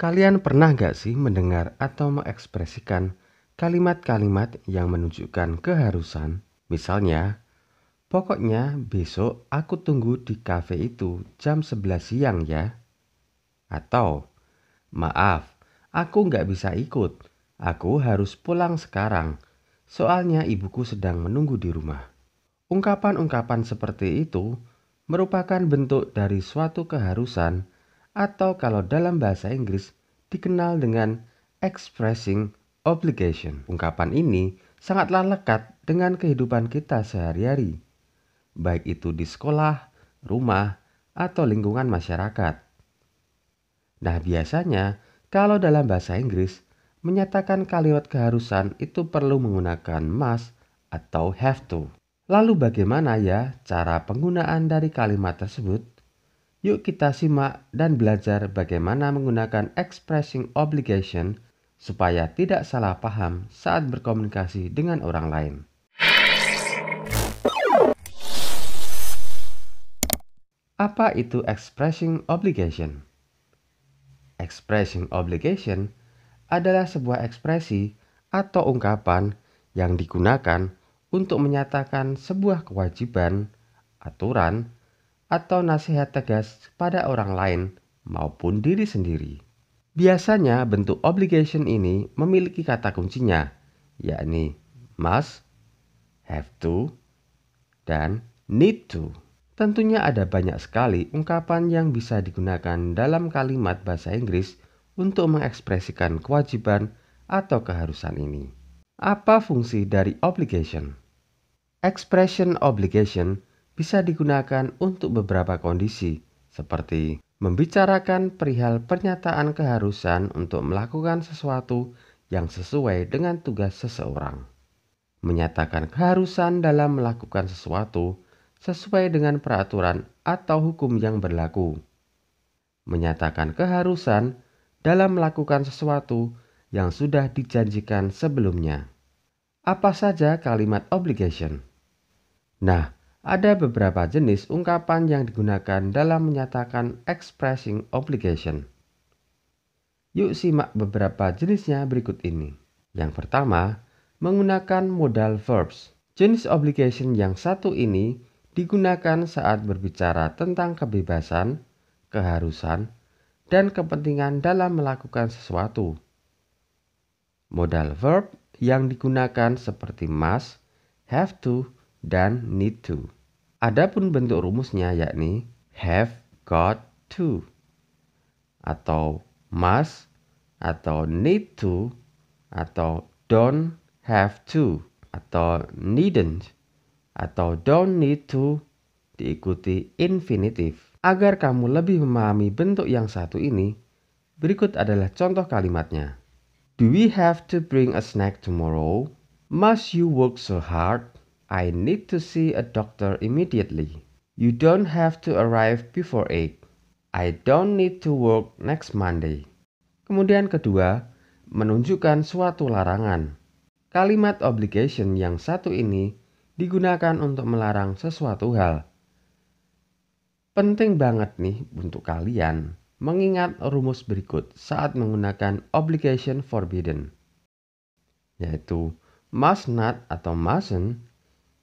Kalian pernah gak sih mendengar atau mengekspresikan kalimat-kalimat yang menunjukkan keharusan? Misalnya, pokoknya besok aku tunggu di kafe itu jam 11 siang ya. Atau, maaf, aku gak bisa ikut. Aku harus pulang sekarang. Soalnya ibuku sedang menunggu di rumah. Ungkapan-ungkapan seperti itu merupakan bentuk dari suatu keharusan atau kalau dalam bahasa Inggris dikenal dengan expressing obligation. Ungkapan ini sangatlah lekat dengan kehidupan kita sehari-hari, baik itu di sekolah, rumah, atau lingkungan masyarakat. Nah, biasanya kalau dalam bahasa Inggris menyatakan kalimat keharusan itu perlu menggunakan must atau have to. Lalu bagaimana ya cara penggunaan dari kalimat tersebut? Yuk kita simak dan belajar bagaimana menggunakan expressing obligation supaya tidak salah paham saat berkomunikasi dengan orang lain. Apa itu expressing obligation? Expressing obligation adalah sebuah ekspresi atau ungkapan yang digunakan untuk menyatakan sebuah kewajiban, aturan, atau nasihat tegas pada orang lain maupun diri sendiri. Biasanya bentuk obligation ini memiliki kata kuncinya, yakni must, have to, dan need to. Tentunya ada banyak sekali ungkapan yang bisa digunakan dalam kalimat bahasa Inggris untuk mengekspresikan kewajiban atau keharusan ini. Apa fungsi dari obligation? Expression obligation bisa digunakan untuk beberapa kondisi, seperti membicarakan perihal pernyataan keharusan untuk melakukan sesuatu yang sesuai dengan tugas seseorang, menyatakan keharusan dalam melakukan sesuatu sesuai dengan peraturan atau hukum yang berlaku, menyatakan keharusan dalam melakukan sesuatu yang sudah dijanjikan sebelumnya. Apa saja kalimat obligation? Nah, ada beberapa jenis ungkapan yang digunakan dalam menyatakan expressing obligation. Yuk simak beberapa jenisnya berikut ini. Yang pertama, menggunakan modal verbs. Jenis obligation yang satu ini digunakan saat berbicara tentang kebebasan, keharusan, dan kepentingan dalam melakukan sesuatu. Modal verb yang digunakan seperti must, have to, dan need to. Adapun bentuk rumusnya yakni have got to, atau must, atau need to, atau don't have to, atau needn't, atau don't need to diikuti infinitif. Agar kamu lebih memahami bentuk yang satu ini, berikut adalah contoh kalimatnya. Do we have to bring a snack tomorrow? Must you work so hard? I need to see a doctor immediately. You don't have to arrive before 8. I don't need to work next Monday. Kemudian kedua, menunjukkan suatu larangan. Kalimat obligation yang satu ini digunakan untuk melarang sesuatu hal. Penting banget nih untuk kalian mengingat rumus berikut saat menggunakan obligation forbidden, yaitu must not atau mustn't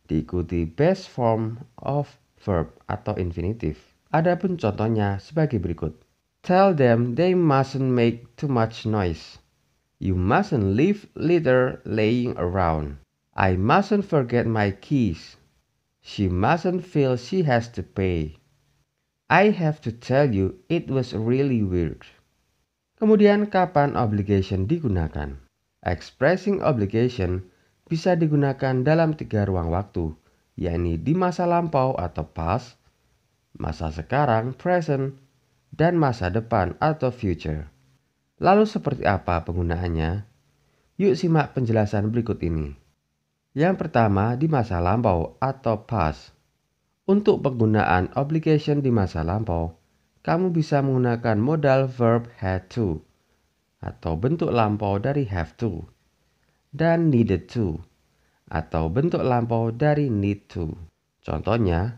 diikuti base form of verb atau infinitif. Adapun contohnya sebagai berikut. Tell them they mustn't make too much noise. You mustn't leave litter laying around. I mustn't forget my keys. She mustn't feel she has to pay. I have to tell you it was really weird. Kemudian kapan obligation digunakan? Expressing obligation bisa digunakan dalam 3 ruang waktu, yakni di masa lampau atau past, masa sekarang present, dan masa depan atau future. Lalu seperti apa penggunaannya? Yuk simak penjelasan berikut ini. Yang pertama di masa lampau atau past. Untuk penggunaan obligation di masa lampau, kamu bisa menggunakan modal verb had to atau bentuk lampau dari have to, dan needed to atau bentuk lampau dari need to. Contohnya,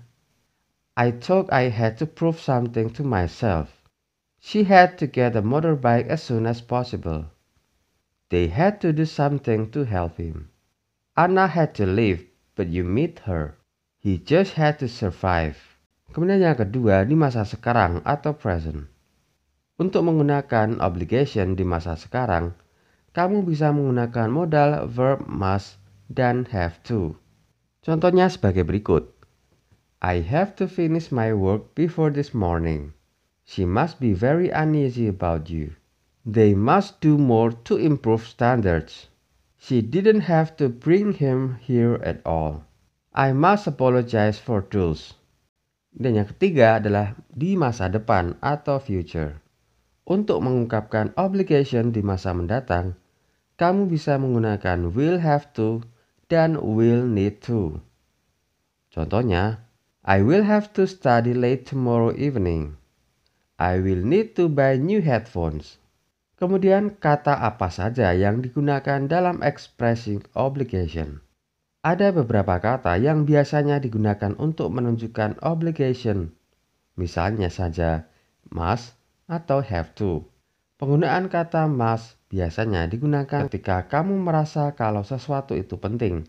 I thought I had to prove something to myself. She had to get a motorbike as soon as possible. They had to do something to help him. Anna had to leave, but you meet her. He just had to survive. Kemudian yang kedua di masa sekarang atau present. Untuk menggunakan obligation di masa sekarang, kamu bisa menggunakan modal verb must dan have to. Contohnya sebagai berikut. I have to finish my work before this morning. She must be very uneasy about you. They must do more to improve standards. She didn't have to bring him here at all. I must apologize for those. Dan yang ketiga adalah di masa depan atau future. Untuk mengungkapkan obligation di masa mendatang, kamu bisa menggunakan will have to dan will need to. Contohnya, I will have to study late tomorrow evening. I will need to buy new headphones. Kemudian kata apa saja yang digunakan dalam expressing obligation? Ada beberapa kata yang biasanya digunakan untuk menunjukkan obligation. Misalnya saja must atau have to. Penggunaan kata must biasanya digunakan ketika kamu merasa kalau sesuatu itu penting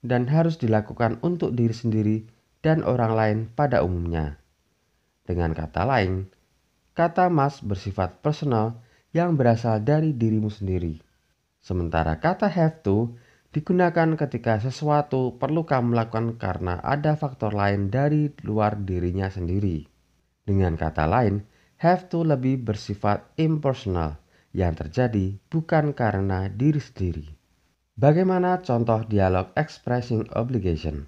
dan harus dilakukan untuk diri sendiri dan orang lain pada umumnya. Dengan kata lain, kata must bersifat personal yang berasal dari dirimu sendiri. Sementara kata have to digunakan ketika sesuatu perlu kamu lakukan karena ada faktor lain dari luar dirinya sendiri. Dengan kata lain, have to lebih bersifat impersonal yang terjadi bukan karena diri sendiri. Bagaimana contoh dialog expressing obligation?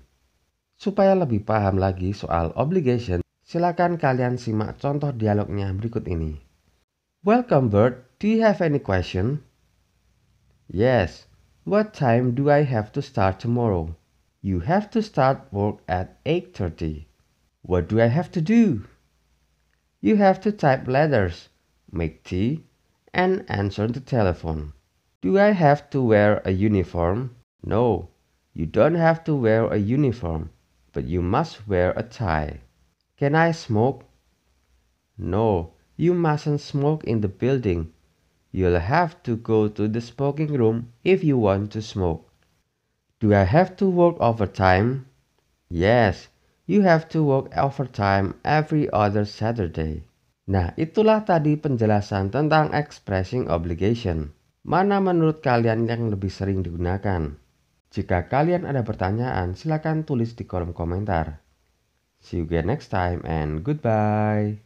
Supaya lebih paham lagi soal obligation, silakan kalian simak contoh dialognya berikut ini. Welcome Bert, do you have any question? Yes, what time do I have to start tomorrow? You have to start work at 8:30. What do I have to do? You have to type letters, make tea, and answer the telephone. Do I have to wear a uniform? No, you don't have to wear a uniform, but you must wear a tie. Can I smoke? No, you mustn't smoke in the building. You'll have to go to the smoking room if you want to smoke. Do I have to work overtime? Yes, you have to work overtime every other Saturday. Nah, itulah tadi penjelasan tentang expressing obligation. Mana menurut kalian yang lebih sering digunakan? Jika kalian ada pertanyaan, silakan tulis di kolom komentar. See you again next time and goodbye.